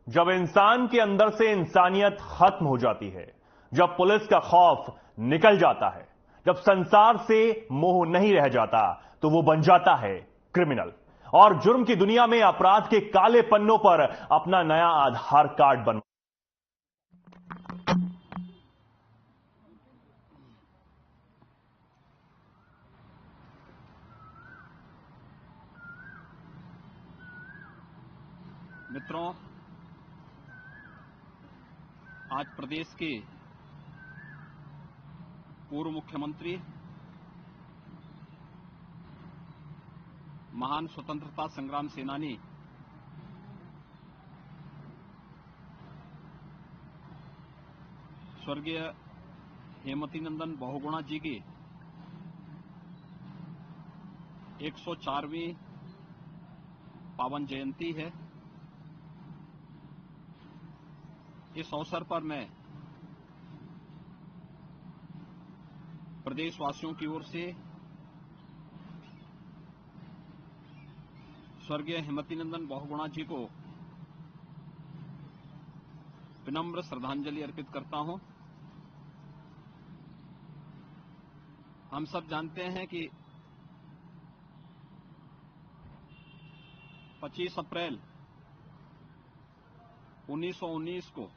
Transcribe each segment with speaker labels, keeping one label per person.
Speaker 1: जब इंसान के अंदर से इंसानियत खत्म हो जाती है, जब पुलिस का खौफ निकल जाता है, जब संसार से मोह नहीं रह जाता, तो वो बन जाता है क्रिमिनल और जुर्म की दुनिया में अपराध के काले पन्नों पर अपना नया आधार कार्ड बन।
Speaker 2: मित्रों, आज प्रदेश के पूर्व मुख्यमंत्री, महान स्वतंत्रता संग्राम सेनानी स्वर्गीय हेमवती नंदन बहुगुणा जी की 104वीं पावन जयंती है। इस अवसर पर मैं प्रदेशवासियों की ओर से स्वर्गीय हेमवती नंदन बहुगुणा जी को विनम्र श्रद्धांजलि अर्पित करता हूं। हम सब जानते हैं कि 25 अप्रैल 1919 को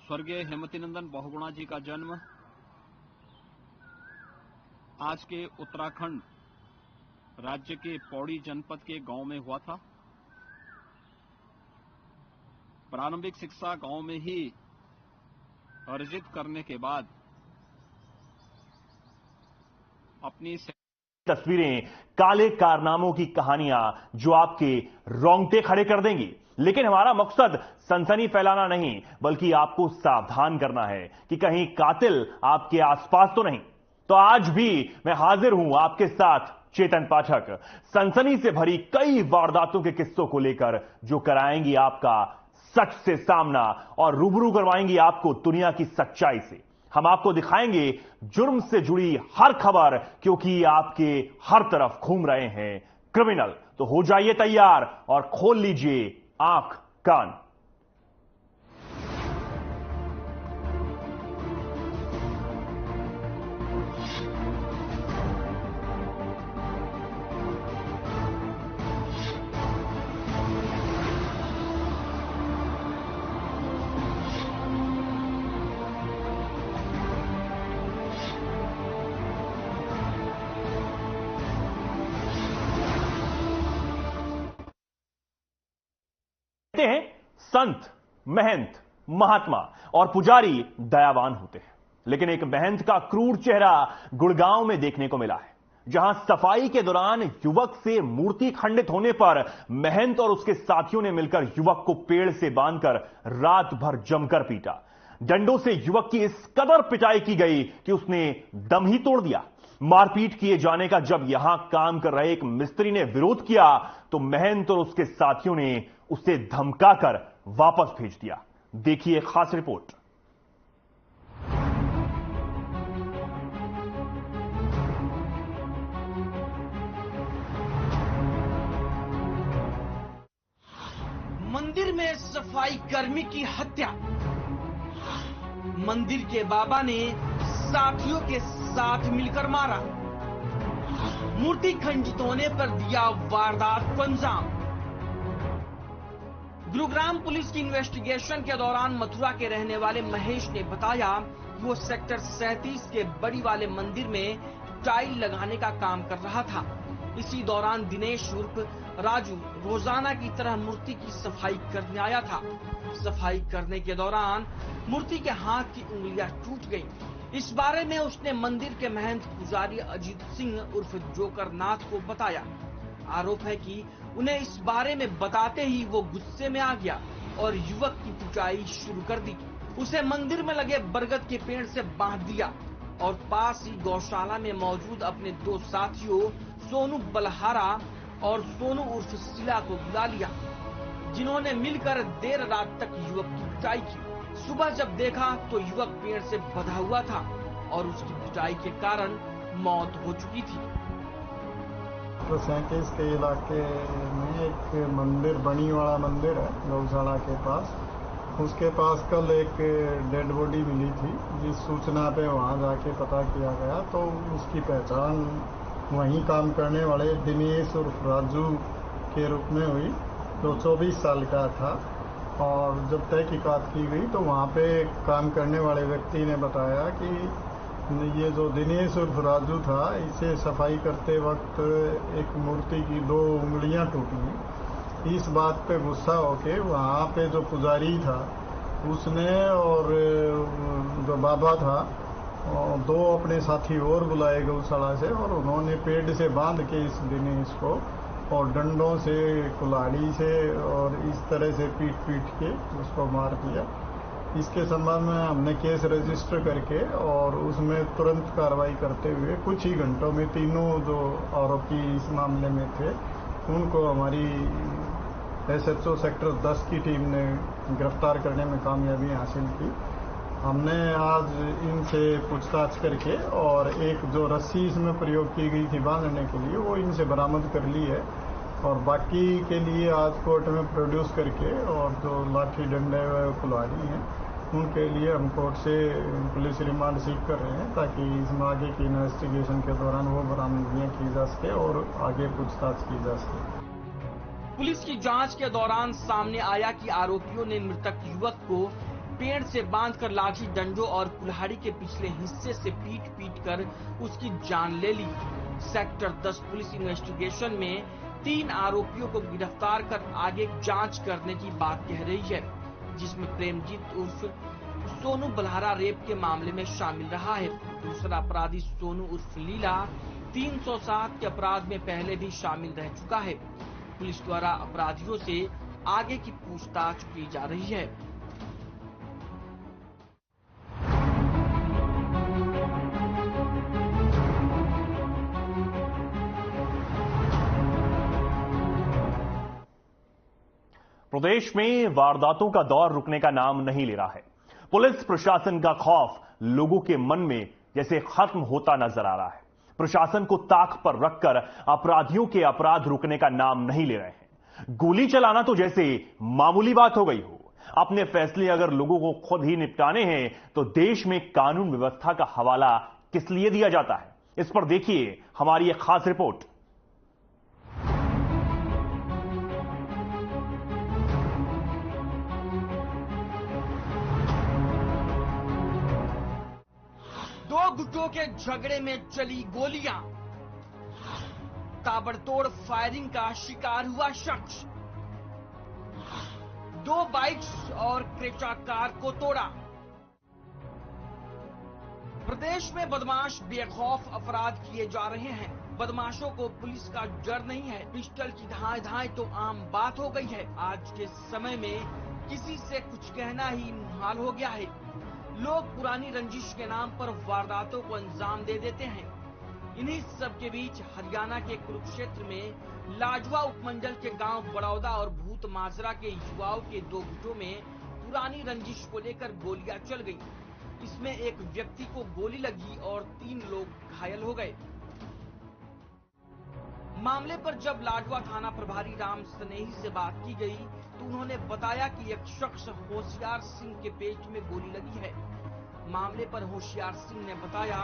Speaker 2: स्वर्गीय हेमवती नंदन बहुगुणा जी का जन्म आज के उत्तराखंड राज्य के पौड़ी जनपद के गांव में हुआ था। प्रारंभिक शिक्षा गांव में ही अर्जित करने के बाद अपनी
Speaker 1: तस्वीरें, काले कारनामों की कहानियां जो आपके रोंगटे खड़े कर देंगी। लेकिन हमारा मकसद सनसनी फैलाना नहीं, बल्कि आपको सावधान करना है कि कहीं कातिल आपके आसपास तो नहीं। तो आज भी मैं हाजिर हूं आपके साथ, चेतन पाठक, सनसनी से भरी कई वारदातों के किस्सों को लेकर, जो कराएंगी आपका सच से सामना और रूबरू करवाएंगी आपको दुनिया की सच्चाई से। हम आपको दिखाएंगे जुर्म से जुड़ी हर खबर, क्योंकि आपके हर तरफ घूम रहे हैं क्रिमिनल। तो हो जाइए तैयार और खोल लीजिए आंख कान। कहते हैं संत, महंत, महात्मा और पुजारी दयावान होते हैं, लेकिन एक महंत का क्रूर चेहरा गुड़गांव में देखने को मिला है, जहां सफाई के दौरान युवक से मूर्ति खंडित होने पर महंत और उसके साथियों ने मिलकर युवक को पेड़ से बांधकर रात भर जमकर पीटा। डंडों से युवक की इस कदर पिटाई की गई कि उसने दम ही तोड़ दिया। मारपीट किए जाने का जब यहां काम कर रहे एक मिस्त्री ने विरोध किया, तो महंत और उसके साथियों ने उसे धमकाकर वापस भेज दिया। देखिए खास रिपोर्ट।
Speaker 3: मंदिर में सफाई कर्मी की हत्या। मंदिर के बाबा ने साथियों के साथ मिलकर मारा। मूर्ति खंडित होने पर दिया वारदात को अंजाम। गुरुग्राम पुलिस की इन्वेस्टिगेशन के दौरान मथुरा के रहने वाले महेश ने बताया कि वो सेक्टर 37 के बड़ी वाले मंदिर में टाइल लगाने का काम कर रहा था। इसी दौरान दिनेश उर्फ राजू रोजाना की तरह मूर्ति की सफाई करने आया था। सफाई करने के दौरान मूर्ति के हाथ की उंगलियां टूट गईं। इस बारे में उसने मंदिर के महंत पुजारी अजीत सिंह उर्फ जोकर नाथ को बताया। आरोप है कि उन्हें इस बारे में बताते ही वो गुस्से में आ गया और युवक की पिटाई शुरू कर दी। उसे मंदिर में लगे बरगद के पेड़ से बांध दिया और पास ही गौशाला में मौजूद अपने दो साथियों सोनू बलहारा और सोनू उर्फ सिला को बुला लिया, जिन्होंने मिलकर देर रात तक युवक की पिटाई की। सुबह जब देखा तो युवक पेड़ से बंधा हुआ था और उसकी पिटाई के कारण मौत हो चुकी थी।
Speaker 4: सेक्टर 37 के इलाके में एक मंदिर, बनीवाड़ा मंदिर है गौशाला के पास। उसके पास कल एक डेड बॉडी मिली थी, जिस सूचना पे वहाँ जाके पता किया गया तो उसकी पहचान वहीं काम करने वाले दिनेश उर्फ राजू के रूप में हुई, जो 24 साल का था। और जब तहकीकात की गई तो वहाँ पे काम करने वाले व्यक्ति ने बताया कि ये जो दिनेश उर्फ राजू था, इसे सफाई करते वक्त एक मूर्ति की 2 उंगलियां टूटी। इस बात पे गुस्सा होके वहाँ पे जो पुजारी था उसने और जो बाबा था, 2 अपने साथी और बुलाए गौशाला से, और उन्होंने पेड़ से बांध के इस दिनेश को और डंडों से, कुल्हाड़ी से और इस तरह से पीट के उसको मार दिया। इसके संबंध में हमने केस रजिस्टर करके और उसमें तुरंत कार्रवाई करते हुए कुछ ही घंटों में तीनों जो आरोपी इस मामले में थे उनको हमारी SHO सेक्टर 10 की टीम ने गिरफ्तार करने में कामयाबी हासिल की। हमने आज इनसे पूछताछ करके और एक जो रस्सी इसमें प्रयोग की गई थी बांधने के लिए, वो इनसे बरामद कर ली है। और बाकी के लिए आज कोर्ट में प्रोड्यूस करके और जो लाठी डंडे व कुल्हाड़ी हैं उनके लिए हम कोर्ट से पुलिस रिमांड सीख कर रहे हैं, ताकि इसमें आगे की इन्वेस्टिगेशन के दौरान वो बरामदगियां की जा सके और आगे पूछताछ की जा सके।
Speaker 3: पुलिस की जांच के दौरान सामने आया कि आरोपियों ने मृतक युवक को पेड़ से बांधकर लाठी डंडों और कुल्हाड़ी के पिछले हिस्से से पीट कर उसकी जान ले ली। सेक्टर 10 पुलिस इन्वेस्टिगेशन में 3 आरोपियों को गिरफ्तार कर आगे जांच करने की बात कह रही है, जिसमें प्रेमजीत उर्फ सोनू बल्हारा रेप के मामले में शामिल रहा है। दूसरा अपराधी सोनू उर्फ लीला 307 के अपराध में पहले भी शामिल रह चुका है। पुलिस द्वारा अपराधियों से आगे की पूछताछ की जा रही है।
Speaker 1: प्रदेश में वारदातों का दौर रुकने का नाम नहीं ले रहा है। पुलिस प्रशासन का खौफ लोगों के मन में जैसे खत्म होता नजर आ रहा है। प्रशासन को ताक पर रखकर अपराधियों के अपराध रुकने का नाम नहीं ले रहे हैं। गोली चलाना तो जैसे मामूली बात हो गई हो। अपने फैसले अगर लोगों को खुद ही निपटाने हैं तो देश में कानून व्यवस्था का हवाला किस लिए दिया जाता है? इस पर देखिए हमारी एक खास रिपोर्ट।
Speaker 3: दो गुटों के झगड़े में चली गोलियां, ताबड़तोड़ फायरिंग का शिकार हुआ शख्स, 2 बाइक्स और क्रेटा कार को तोड़ा। प्रदेश में बदमाश बेखौफ अपराध किए जा रहे हैं। बदमाशों को पुलिस का डर नहीं है। पिस्टल की धाए धाए तो आम बात हो गई है। आज के समय में किसी से कुछ कहना ही मुहाल हो गया है। लोग पुरानी रंजिश के नाम पर वारदातों को अंजाम दे देते हैं। इन्हीं सब के बीच हरियाणा के कुरुक्षेत्र में लाडवा उपमंडल के गांव बड़ौदा और भूत माजरा के युवाओं के 2 गुटों में पुरानी रंजिश को लेकर गोलियां चल गई। इसमें एक व्यक्ति को गोली लगी और 3 लोग घायल हो गए। मामले पर जब लाडवा थाना प्रभारी राम स्नेही से बात की गई तो उन्होंने बताया कि एक शख्स होशियार सिंह के पेट में गोली लगी है। मामले पर होशियार सिंह ने बताया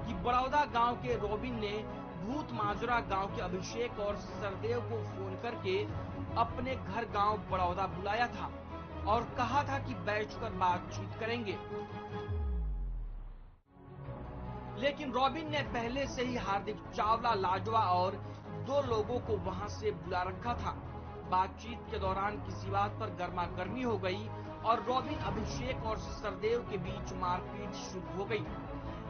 Speaker 3: कि बड़ौदा गांव के रॉबिन ने भूत माजरा गांव के अभिषेक और सरदेव को फोन करके अपने घर गांव बड़ौदा बुलाया था और कहा था कि बैठकर बातचीत करेंगे। लेकिन रॉबिन ने पहले से ही हार्दिक चावला, लाडवा और 2 लोगों को वहां से बुला रखा था। बातचीत के दौरान किसी बात पर गर्मागर्मी हो गई और रॉबिन, अभिषेक और सरदेव के बीच मारपीट शुरू हो गई।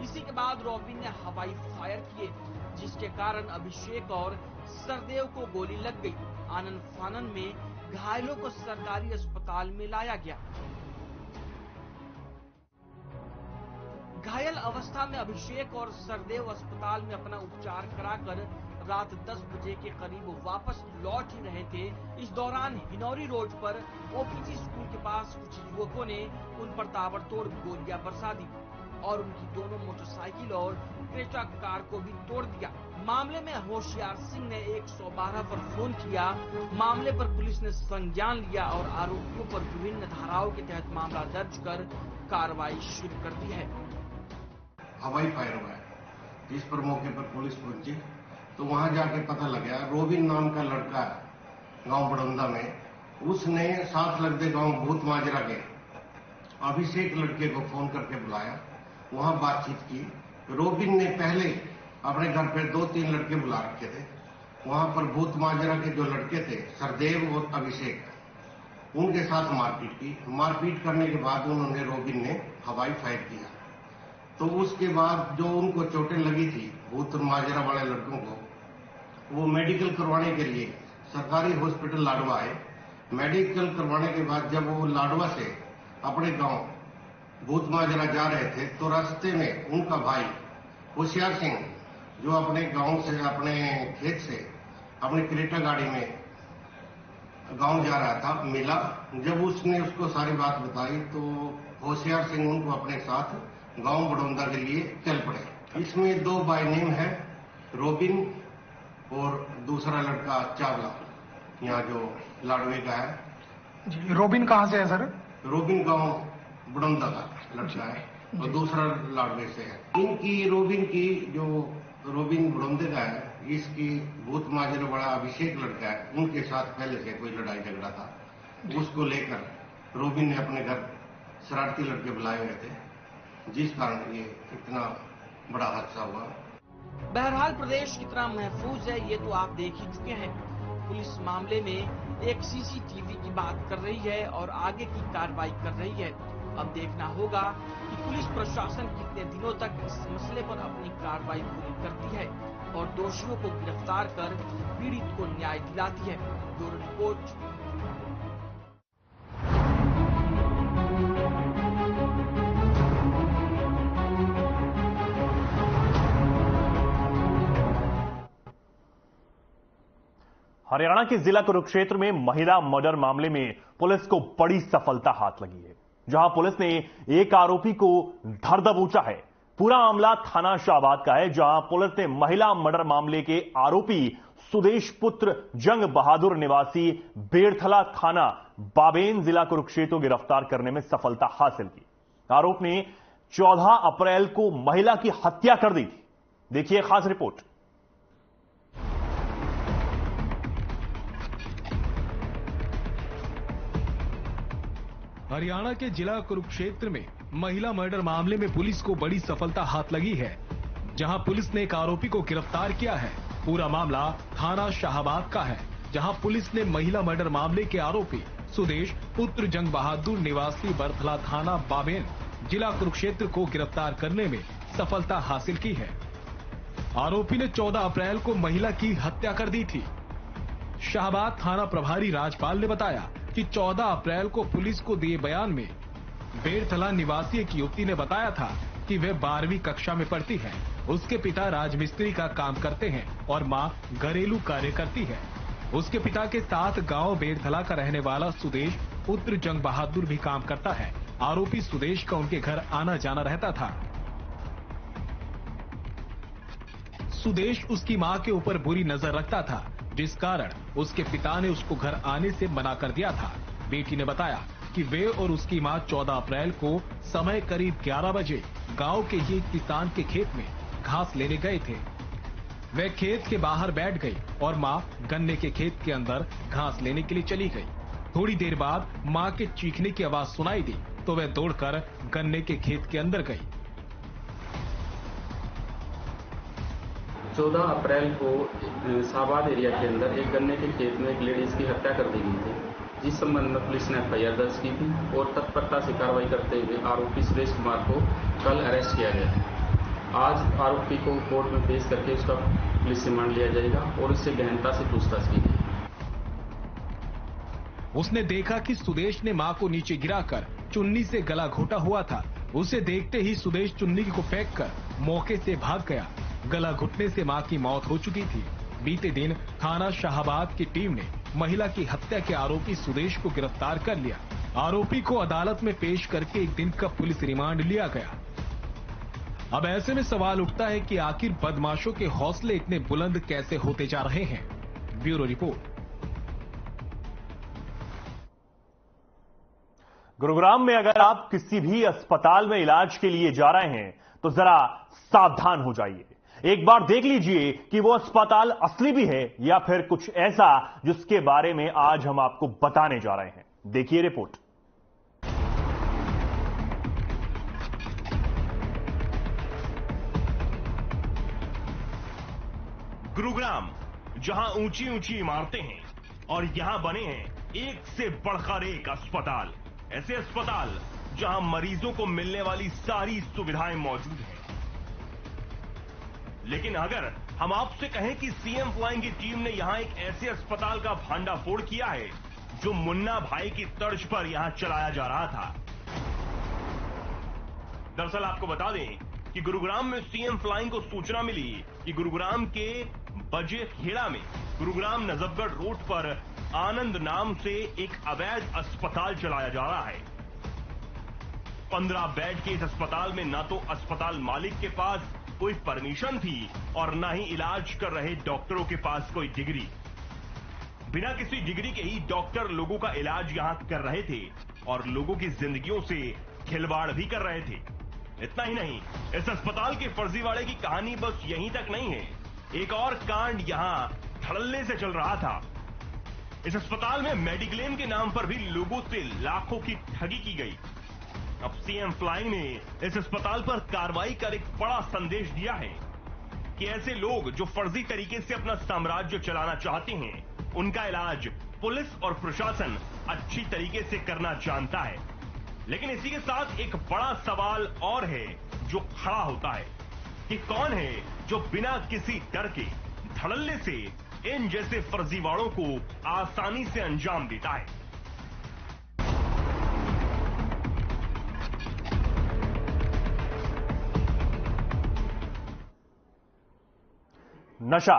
Speaker 3: इसी के बाद रॉबिन ने हवाई फायर किए, जिसके कारण अभिषेक और सरदेव को गोली लग गई। आनन फानन में घायलों को सरकारी अस्पताल में लाया गया। घायल अवस्था में अभिषेक और सरदेव अस्पताल में अपना उपचार कराकर रात 10 बजे के करीब वापस लौट ही रहे थे। इस दौरान हिनौरी रोड पर ओपीजी स्कूल के पास कुछ युवकों ने उन पर ताबड़तोड़ गोलियां बरसा दी। और उनकी दोनों मोटरसाइकिल और क्रेटा कार को भी तोड़ दिया। मामले में होशियार सिंह ने 112 पर फोन किया। मामले पर पुलिस ने संज्ञान लिया और आरोपियों पर विभिन्न धाराओं के तहत मामला दर्ज कर कार्रवाई शुरू कर दी है।
Speaker 5: हवाई फायर हुआ है, जिस पर मौके पर पुलिस पहुंची तो वहां जाके पता लगा रोबिन नाम का लड़का गांव बड़ौदा में, उसने साथ लगते गांव भूत माजरा के अभिषेक लड़के को फोन करके बुलाया, वहां बातचीत की। रोबिन ने पहले अपने घर पे 2-3 लड़के बुला रखे थे। वहां पर भूत माजरा के जो लड़के थे सरदेव और अभिषेक, उनके साथ मारपीट की। मारपीट करने के बाद उन्होंने रोबिन ने हवाई फायर किया। तो उसके बाद जो उनको चोटें लगी थी भूत माजरा वाले लड़कों को, वो मेडिकल करवाने के लिए सरकारी हॉस्पिटल लाडवा आए। मेडिकल करवाने के बाद जब वो लाडवा से अपने गांव भूत माजरा जा रहे थे तो रास्ते में उनका भाई होशियार सिंह, जो अपने गांव से अपने खेत से अपनी क्रेटा गाड़ी में गांव जा रहा था, मिला। जब उसने उसको सारी बात बताई तो होशियार सिंह उनको अपने साथ गांव बड़ौदा के लिए चल पड़े। इसमें 2 बाय नेम है, रोबिन और दूसरा लड़का चावला, यहाँ जो लाडवे का है
Speaker 6: जी। रोबिन कहाँ से है सर?
Speaker 5: रोबिन गांव बड़ौदा का लड़का है और दूसरा लाडवे से है। इनकी रोबिन की जो रोबिन बड़ौदे का है, इसकी भूत माजरा वाला अभिषेक लड़का है, उनके साथ पहले से कोई लड़ाई झगड़ा था। उसको लेकर रोबिन ने अपने घर शरारती लड़के बुलाए हुए थे, जिस कारण ये इतना बड़ा हादसा हुआ।
Speaker 3: बहरहाल प्रदेश कितना महफूज है ये तो आप देख ही चुके हैं। पुलिस मामले में एक सीसीटीवी की बात कर रही है और आगे की कार्रवाई कर रही है। अब देखना होगा कि पुलिस प्रशासन कितने दिनों तक इस मसले पर अपनी कार्रवाई पूरी करती है और दोषियों को गिरफ्तार कर पीड़ित को न्याय दिलाती है। Bureau report.
Speaker 1: हरियाणा के जिला कुरुक्षेत्र में महिला मर्डर मामले में पुलिस को बड़ी सफलता हाथ लगी है, जहां पुलिस ने एक आरोपी को धर दबोचा है। पूरा मामला थाना शाहबाद का है, जहां पुलिस ने महिला मर्डर मामले के आरोपी सुदेश पुत्र जंग बहादुर निवासी बेड़थला थाना बाबेन जिला कुरुक्षेत्र को गिरफ्तार करने में सफलता हासिल की। आरोप ने 14 अप्रैल को महिला की हत्या कर दी थी। देखिए खास रिपोर्ट।
Speaker 7: हरियाणा के जिला कुरुक्षेत्र में महिला मर्डर मामले में पुलिस को बड़ी सफलता हाथ लगी है, जहां पुलिस ने एक आरोपी को गिरफ्तार किया है। पूरा मामला थाना शाहबाद का है, जहां पुलिस ने महिला मर्डर मामले के आरोपी सुदेश पुत्र जंग बहादुर निवासी बरथला थाना बाबेन जिला कुरुक्षेत्र को गिरफ्तार करने में सफलता हासिल की है। आरोपी ने 14 अप्रैल को महिला की हत्या कर दी थी। शाहबाद थाना प्रभारी राजपाल ने बताया कि 14 अप्रैल को पुलिस को दिए बयान में बेड़थला निवासी एक युवती ने बताया था कि वह 12वीं कक्षा में पढ़ती है। उसके पिता राजमिस्त्री का काम करते हैं और मां घरेलू कार्य करती है। उसके पिता के साथ गांव बेड़थला का रहने वाला सुदेश पुत्र जंग बहादुर भी काम करता है। आरोपी सुदेश का उनके घर आना जाना रहता था। सुदेश उसकी मां के ऊपर बुरी नजर रखता था, जिस कारण उसके पिता ने उसको घर आने से मना कर दिया था। बेटी ने बताया कि वे और उसकी मां 14 अप्रैल को समय करीब 11 बजे गांव के ही किसान के खेत में घास लेने गए थे। वह खेत के बाहर बैठ गई और मां गन्ने के खेत के अंदर घास लेने के लिए चली गई। थोड़ी देर बाद मां के चीखने की आवाज सुनाई दी तो वह दौड़कर गन्ने के खेत के अंदर गई।
Speaker 8: 14 अप्रैल को शाहबाद एरिया के अंदर एक गन्ने के खेत में एक लेडीज की हत्या कर दी गई थी, जिस संबंध में पुलिस ने एफआईआर दर्ज की थी और तत्परता से कार्रवाई करते हुए आरोपी सुरेश कुमार को कल अरेस्ट किया गया। आज आरोपी को कोर्ट में पेश करके उसका पुलिस रिमांड लिया जाएगा और उससे गहनता से पूछताछ की गई।
Speaker 7: उसने देखा कि सुदेश ने मां को नीचे गिराकर चुन्नी से गला घोटा हुआ था। उसे देखते ही सुदेश चुन्नी को फेंककर मौके से भाग गया। गला घुटने से मां की मौत हो चुकी थी। बीते दिन थाना शाहबाद की टीम ने महिला की हत्या के आरोपी सुदेश को गिरफ्तार कर लिया। आरोपी को अदालत में पेश करके 1 दिन का पुलिस रिमांड लिया गया। अब ऐसे में सवाल उठता है कि आखिर बदमाशों के हौसले इतने बुलंद कैसे होते जा रहे हैं। Bureau report.
Speaker 1: गुरुग्राम में अगर आप किसी भी अस्पताल में इलाज के लिए जा रहे हैं तो जरा सावधान हो जाइए। एक बार देख लीजिए कि वो अस्पताल असली भी है या फिर कुछ ऐसा जिसके बारे में आज हम आपको बताने जा रहे हैं। देखिए रिपोर्ट। गुरुग्राम, जहां ऊंची ऊंची इमारतें हैं और यहां बने हैं एक से बढ़कर एक अस्पताल। ऐसे अस्पताल जहां मरीजों को मिलने वाली सारी सुविधाएं मौजूद हैं। लेकिन अगर हम आपसे कहें कि सीएम फ्लाइंग की टीम ने यहां एक ऐसे अस्पताल का भांडाफोड़ किया है जो मुन्ना भाई की तर्ज पर यहां चलाया जा रहा था। दरअसल आपको बता दें कि गुरुग्राम में सीएम फ्लाइंग को सूचना मिली कि गुरुग्राम के बजे खेड़ा में गुरुग्राम नजफगढ़ रोड पर आनंद नाम से एक अवैध अस्पताल चलाया जा रहा है। 15 बेड के इस अस्पताल में ना तो अस्पताल मालिक के पास कोई परमिशन थी और ना ही इलाज कर रहे डॉक्टरों के पास कोई डिग्री। बिना किसी डिग्री के ही डॉक्टर लोगों का इलाज यहां कर रहे थे और लोगों की जिंदगियों से खिलवाड़ भी कर रहे थे। इतना ही नहीं, इस अस्पताल के फर्जीवाड़े की कहानी बस यहीं तक नहीं है। एक और कांड यहां धड़ल्ले से चल रहा था। इस अस्पताल में मेडिक्लेम के नाम पर भी लोगों से लाखों की ठगी की गई। अब सीएम फ्लाइंग ने इस अस्पताल पर कार्रवाई कर एक बड़ा संदेश दिया है कि ऐसे लोग जो फर्जी तरीके से अपना साम्राज्य चलाना चाहते हैं, उनका इलाज पुलिस और प्रशासन अच्छी तरीके से करना जानता है। लेकिन इसी के साथ एक बड़ा सवाल और है जो खड़ा होता है कि कौन है जो बिना किसी डर के धड़ल्ले से इन जैसे फर्जीवाड़ों को आसानी से अंजाम देता है। नशा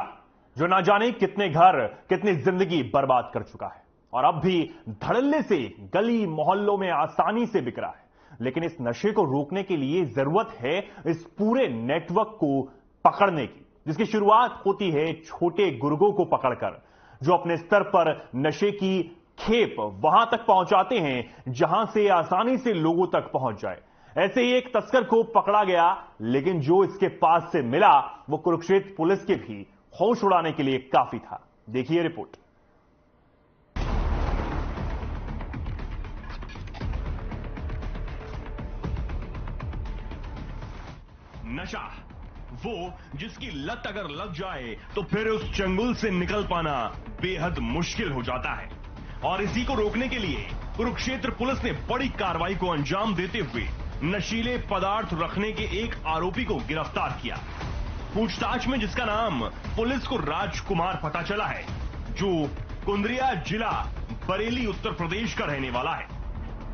Speaker 1: जो ना जाने कितने घर, कितनी जिंदगी बर्बाद कर चुका है और अब भी धड़ल्ले से गली मोहल्लों में आसानी से बिक रहा है। लेकिन इस नशे को रोकने के लिए जरूरत है इस पूरे नेटवर्क को पकड़ने की, जिसकी शुरुआत होती है छोटे गुर्गों को पकड़कर, जो अपने स्तर पर नशे की खेप वहां तक पहुंचाते हैं जहां से आसानी से लोगों तक पहुंच जाए। ऐसे ही एक तस्कर को पकड़ा गया, लेकिन जो इसके पास से मिला वो कुरुक्षेत्र पुलिस के भी होश उड़ाने के लिए काफी था। देखिए रिपोर्ट। नशा, वो जिसकी लत अगर लग जाए तो फिर उस चंगुल से निकल पाना बेहद मुश्किल हो जाता है। और इसी को रोकने के लिए कुरुक्षेत्र पुलिस ने बड़ी कार्रवाई को अंजाम देते हुए नशीले पदार्थ रखने के एक आरोपी को गिरफ्तार किया। पूछताछ में जिसका नाम पुलिस को राजकुमार पता चला है, जो कुंदरिया जिला बरेली उत्तर प्रदेश का रहने वाला है।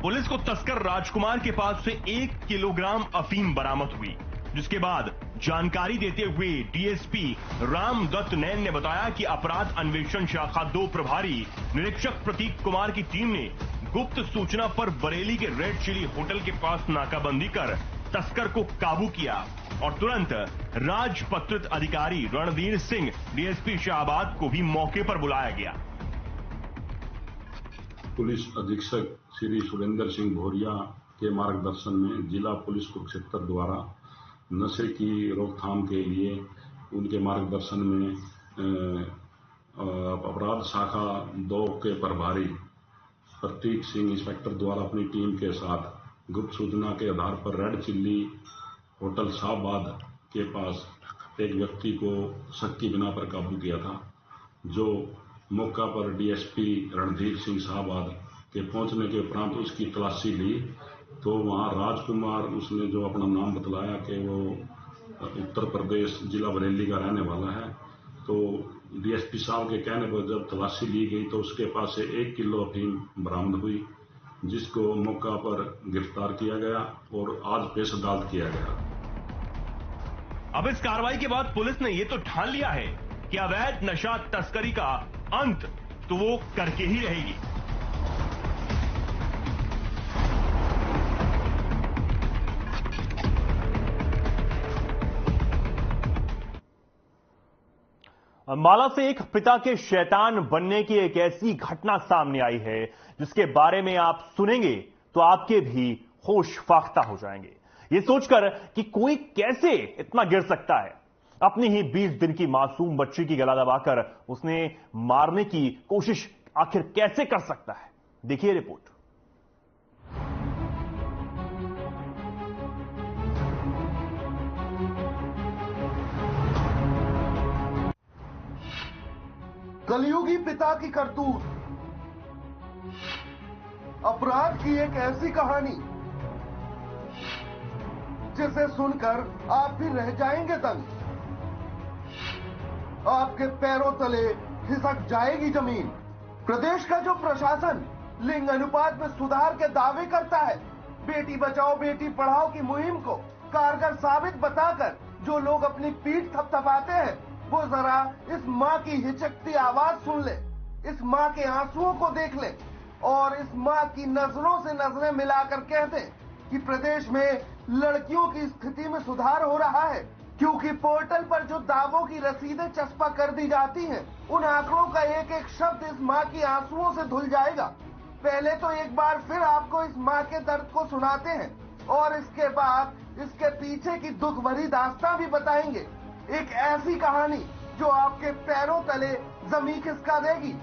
Speaker 1: पुलिस को तस्कर राजकुमार के पास से 1 किलोग्राम अफीम बरामद हुई, जिसके बाद जानकारी देते हुए डीएसपी रामदत्त नैन ने बताया कि अपराध अन्वेषण शाखा 2 प्रभारी निरीक्षक प्रतीक कुमार की टीम ने गुप्त सूचना पर बरेली के रेड चिली होटल के पास नाकाबंदी कर तस्कर को काबू किया और तुरंत राजपत्रित अधिकारी रणधीर सिंह डीएसपी शाहबाद को भी मौके पर बुलाया गया।
Speaker 6: पुलिस अधीक्षक श्री सुरेंद्र सिंह भोरिया के मार्गदर्शन में जिला पुलिस कुरुक्षेत्र द्वारा नशे की रोकथाम के लिए उनके मार्गदर्शन में अपराध शाखा 2 के प्रभारी प्रतीक सिंह इंस्पेक्टर द्वारा अपनी टीम के साथ गुप्त सूचना के आधार पर रेड चिल्ली होटल शाहबाद के पास एक व्यक्ति को शक की बिना पर काबू किया था। जो मौका पर डीएसपी रणधीर सिंह शाहबाद के पहुंचने के उपरांत उसकी तलाशी ली तो वहां राजकुमार, उसने जो अपना नाम बतलाया कि वो उत्तर प्रदेश जिला बरेली का रहने वाला है, तो डीएसपी साहब के कहने पर जब तलाशी ली गई तो उसके पास से 1 किलो अफीम बरामद हुई, जिसको मौका पर गिरफ्तार किया गया और आज पेश अदालत किया गया।
Speaker 1: अब इस कार्रवाई के बाद पुलिस ने यह तो ठान लिया है कि अवैध नशा तस्करी का अंत तो वो करके ही रहेगी। अंबाला से एक पिता के शैतान बनने की एक ऐसी घटना सामने आई है जिसके बारे में आप सुनेंगे तो आपके भी होश फाख्ता हो जाएंगे। ये सोचकर कि कोई कैसे इतना गिर सकता है। अपनी ही 20 दिन की मासूम बच्ची की गला दबाकर उसने मारने की कोशिश आखिर कैसे कर सकता है, देखिए रिपोर्ट।
Speaker 9: कलयुगी पिता की करतूत, अपराध की एक ऐसी कहानी जिसे सुनकर आप भी रह जाएंगे दंग। आपके पैरों तले खिसक जाएगी जमीन। प्रदेश का जो प्रशासन लिंग अनुपात में सुधार के दावे करता है, बेटी बचाओ बेटी पढ़ाओ की मुहिम को कारगर साबित बताकर जो लोग अपनी पीठ थपथपाते हैं, वो जरा इस माँ की हिचकती आवाज सुन ले, इस माँ के आंसुओं को देख ले और इस माँ की नजरों से नजरें मिलाकर कह दे कि प्रदेश में लड़कियों की स्थिति में सुधार हो रहा है। क्योंकि पोर्टल पर जो दावों की रसीदें चस्पा कर दी जाती हैं, उन आंकड़ों का एक एक शब्द इस माँ की आंसुओं से धुल जाएगा। पहले तो एक बार फिर आपको इस माँ के दर्द को सुनाते हैं और इसके बाद इसके पीछे की दुख भरी दास्तां भी बताएंगे। एक ऐसी कहानी जो आपके पैरों तले जमीन खिसका देगी।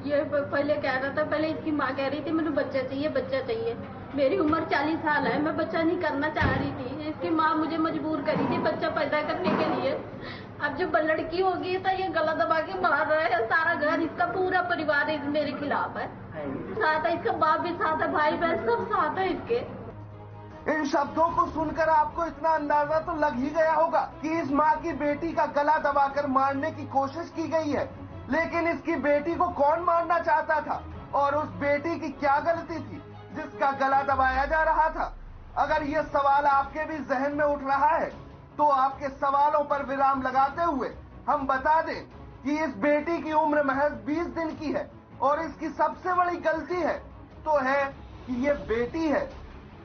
Speaker 10: ये पहले कह रहा था, पहले इसकी माँ कह रही थी मुझे बच्चा चाहिए बच्चा चाहिए। मेरी उम्र 40 साल है, मैं बच्चा नहीं करना चाह रही थी। इसकी माँ मुझे मजबूर करी थी बच्चा पैदा करने के लिए। अब जब लड़की होगी तो ये गला दबा के मार रहा है। सारा घर, इसका पूरा परिवार मेरे खिलाफ है। साथ है इसका बाप भी साथ है, भाई बहन सब साथ है इसके।
Speaker 9: इन शब्दों को सुनकर आपको इतना अंदाजा तो लग ही गया होगा कि इस माँ की बेटी का गला दबाकर मारने की कोशिश की गई है। लेकिन इसकी बेटी को कौन मारना चाहता था और उस बेटी की क्या गलती थी जिसका गला दबाया जा रहा था? अगर ये सवाल आपके भी जहन में उठ रहा है तो आपके सवालों पर विराम लगाते हुए हम बता दें कि इस बेटी की उम्र महज 20 दिन की है और इसकी सबसे बड़ी गलती है तो है कि ये बेटी है।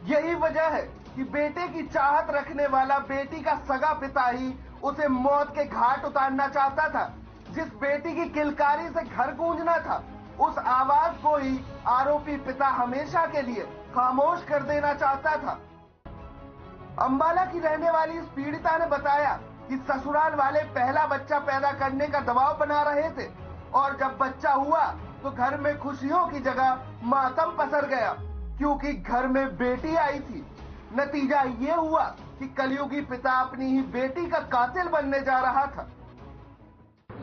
Speaker 9: यही वजह है कि बेटे की चाहत रखने वाला बेटी का सगा पिता ही उसे मौत के घाट उतारना चाहता था। जिस बेटी की किलकारी से घर गूंजना था, उस आवाज को ही आरोपी पिता हमेशा के लिए खामोश कर देना चाहता था। अंबाला की रहने वाली इस पीड़िता ने बताया कि ससुराल वाले पहला बच्चा पैदा करने का दबाव बना रहे थे और जब बच्चा हुआ तो घर में खुशियों की जगह मातम पसर गया क्योंकि घर में बेटी आई थी। नतीजा ये हुआ कि कलयुगी पिता अपनी ही बेटी का कातिल बनने जा रहा था।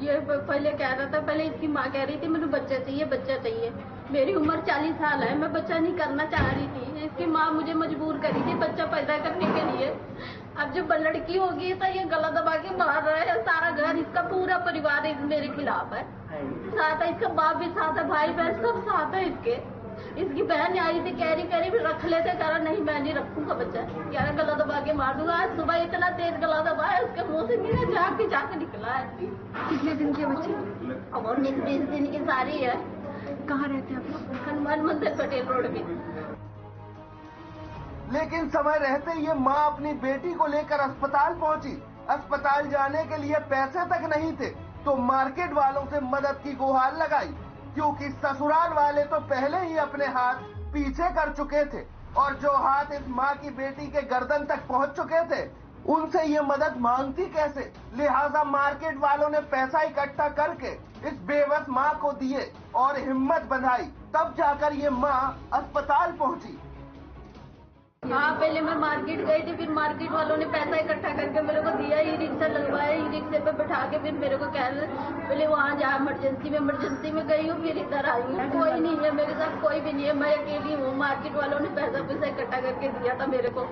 Speaker 10: ये पहले कह रहा था, पहले इसकी माँ कह रही थी मुझे बच्चा चाहिए बच्चा चाहिए। मेरी उम्र 40 साल है, मैं बच्चा नहीं करना चाह रही थी। इसकी माँ मुझे मजबूर करी थी बच्चा पैदा करने के लिए। अब जब लड़की होगी तो ये गला दबा के मार रहा है। सारा घर, इसका पूरा परिवार मेरे खिलाफ है। साथ है इसका बाप भी साथ है, भाई बहन सब साथ है इसके। इसकी बहन आई थी, कह रही रख लेते, कह रहा नहीं मैं नहीं रखूंगा बच्चा, कह रहा गला दबा के मार दूंगा। आज सुबह इतना तेज गला दबाया उसके मुंह से मेरा जाके निकला है।
Speaker 11: कितने दिन के बच्चे?
Speaker 10: अब 19-20 दिन की सारी है।
Speaker 11: कहाँ रहते हैं आप?
Speaker 10: हनुमान मंदिर पटेल रोड में।
Speaker 9: लेकिन समय रहते ये माँ अपनी बेटी को लेकर अस्पताल पहुंची। अस्पताल जाने के लिए पैसे तक नहीं थे तो मार्केट वालों से मदद की गुहार लगाई क्योंकि ससुराल वाले तो पहले ही अपने हाथ पीछे कर चुके थे और जो हाथ इस माँ की बेटी के गर्दन तक पहुंच चुके थे उनसे ये मदद मांगती कैसे। लिहाजा मार्केट वालों ने पैसा इकट्ठा करके इस बेबस माँ को दिए और हिम्मत बंधाई, तब जाकर ये माँ अस्पताल पहुंची।
Speaker 10: हाँ, पहले मैं मार्केट गई थी, फिर मार्केट वालों ने पैसा इकट्ठा करके मेरे को दिया, ई रिक्शा लगवाया, ई रिक्शे पे बैठा के फिर मेरे को कह रहे पहले वहाँ जा इमरजेंसी में गई हूँ, फिर इधर आई हूँ। कोई नहीं है मेरे साथ, कोई भी नहीं है, मैं अकेली हूँ। मार्केट वालों ने पैसा इकट्ठा करके दिया था मेरे को।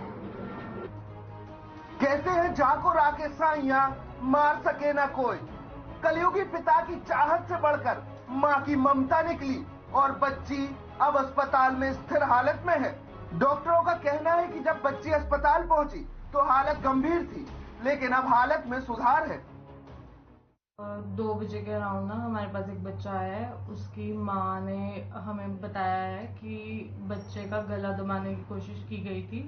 Speaker 9: कहते हैं जाको राके साइया मार सके ना कोई। कलयुगी पिता की चाहत से बढ़कर माँ की ममता निकली और बच्ची अब अस्पताल में स्थिर हालत में है। डॉक्टरों का कहना है कि जब बच्ची अस्पताल पहुंची तो हालत गंभीर थी, लेकिन अब हालत में सुधार है।
Speaker 12: 2 बजे के अराउंड ना हमारे पास एक बच्चा है। उसकी माँ ने हमें बताया है कि बच्चे का गला दबाने की कोशिश की गई थी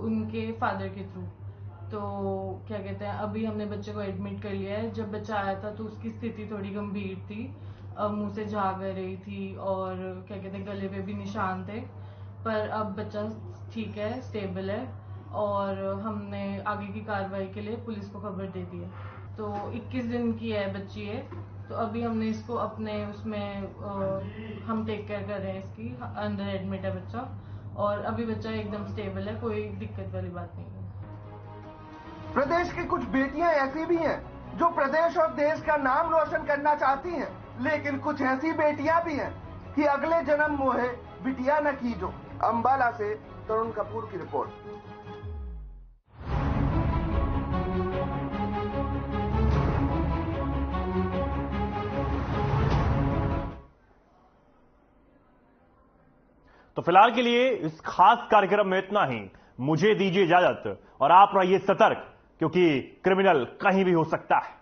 Speaker 12: उनके फादर के थ्रू। तो क्या कहते हैं, अभी हमने बच्चे को एडमिट कर लिया है। जब बच्चा आया था तो उसकी स्थिति थोड़ी गंभीर थी, मुंह से झाग आ रही थी और क्या कहते हैं गले पे भी निशान थे, पर अब बच्चा ठीक है, स्टेबल है और हमने आगे की कार्रवाई के लिए पुलिस को खबर दे दी है। तो 21 दिन की है बच्ची है, तो अभी हमने इसको अपने उसमें हम टेक केयर कर रहे हैं, इसकी अंदर एडमिट है बच्चा और अभी बच्चा एकदम स्टेबल है, कोई दिक्कत वाली बात नहीं है।
Speaker 9: प्रदेश की कुछ बेटियां ऐसी भी हैं जो प्रदेश और देश का नाम रोशन करना चाहती हैं, लेकिन कुछ ऐसी बेटियां भी हैं कि अगले जन्म मोहे बिटिया न कीजो। अंबाला से तरुण कपूर की रिपोर्ट।
Speaker 1: तो फिलहाल के लिए इस खास कार्यक्रम में इतना ही। मुझे दीजिए इजाजत और आप रहिए सतर्क, क्योंकि क्रिमिनल कहीं भी हो सकता है।